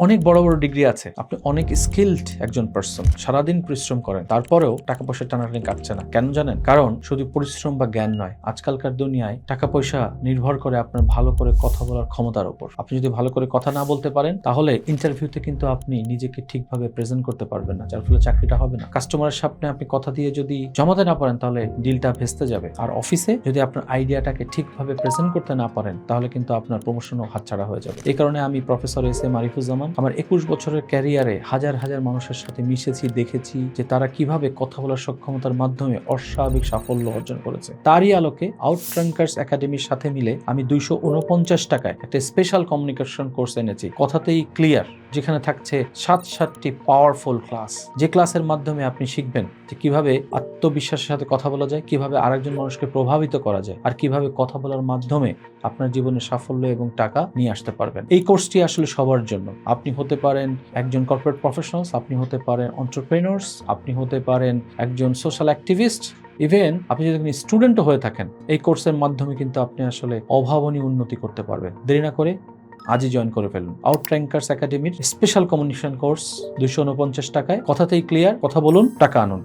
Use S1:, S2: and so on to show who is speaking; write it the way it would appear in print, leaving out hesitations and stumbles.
S1: অনেক বড় বড় ডিগ্রি আছে, আপনি অনেক স্কিলড একজন পার্সন, সারাদিন পরিশ্রম করেন, তারপরেও টাকা পয়সা টানাটানি কাটছে না। কেন জানেন? কারণ শুধু পরিশ্রম বা জ্ঞান নয়, আজকালকার দুনিয়ায় টাকা পয়সা নির্ভর করে আপনার ভালো করে কথা বলার ক্ষমতার উপর। আপনি যদি ভালো করে কথা না বলতে পারেন, তাহলে ইন্টারভিউতে কিন্তু আপনি নিজেকে ঠিকভাবে প্রেজেন্ট করতে পারবেন না, যার ফলে চাকরিটা হবে না। কাস্টমারের সামনে আপনি কথা দিয়ে যদি জমাতে না পারেন, তাহলে ডিলটা ভেস্তে যাবে। আর অফিসে যদি আপনার আইডিয়াটাকে ঠিকভাবে প্রেজেন্ট করতে না পারেন, তাহলে কিন্তু আপনার প্রমোশনও হাতছাড়া হয়ে যাবে। এই কারণে আমি প্রফেসর এস এম আরিফুজ্জামান আমার 21 বছরের ক্যারিয়ারে হাজার হাজার মানুষের সাথে মিশেছি, দেখেছি যে তারা কিভাবে কথা বলার সক্ষমতার মাধ্যমে অস্বাভাবিক সাফল্য অর্জন করেছে। তারই আলোকে আউটরাঙ্কার্স একাডেমির সাথে মিলে আমি 249 টাকায় একটা স্পেশাল কমিউনিকেশন কোর্স এনেছি, কথাতেই ক্লিয়ার, যেখানে থাকছে 7টি পাওয়ারফুল ক্লাস, যে ক্লাসের মাধ্যমে আপনি শিখবেন যে কিভাবে আত্মবিশ্বাসের সাথে কথা বলা যায়, কিভাবে আরেকজন মানুষকে প্রভাবিত করা যায়, আর কিভাবে কথা বলার মাধ্যমে আপনার জীবনে সাফল্য এবং টাকা নিয়ে আসতে পারবেন। এই কোর্সটি আসলে সবার জন্য। আপনি হতে পারেন একজন কর্পোরেট প্রফেশনালস, আপনি হতে পারেন এন্টারপ্রেনার্স, আপনি হতে পারেন একজন সোশ্যাল অ্যাক্টিভিস্ট, ইভেন আপনি যদি স্টুডেন্টও হয়ে থাকেন, এই কোর্সের মাধ্যমে কিন্তু আপনি আসলে অভাবনীয় উন্নতি করতে পারবেন। দেরি না করে আজই জয়েন করে ফেলুন আউটরাঙ্কার্স একাডেমির স্পেশাল কমিউনিকেশন কোর্স 249 টাকায়। কথাতেই ক্লিয়ার, কথা বলুন, টাকা আনুন।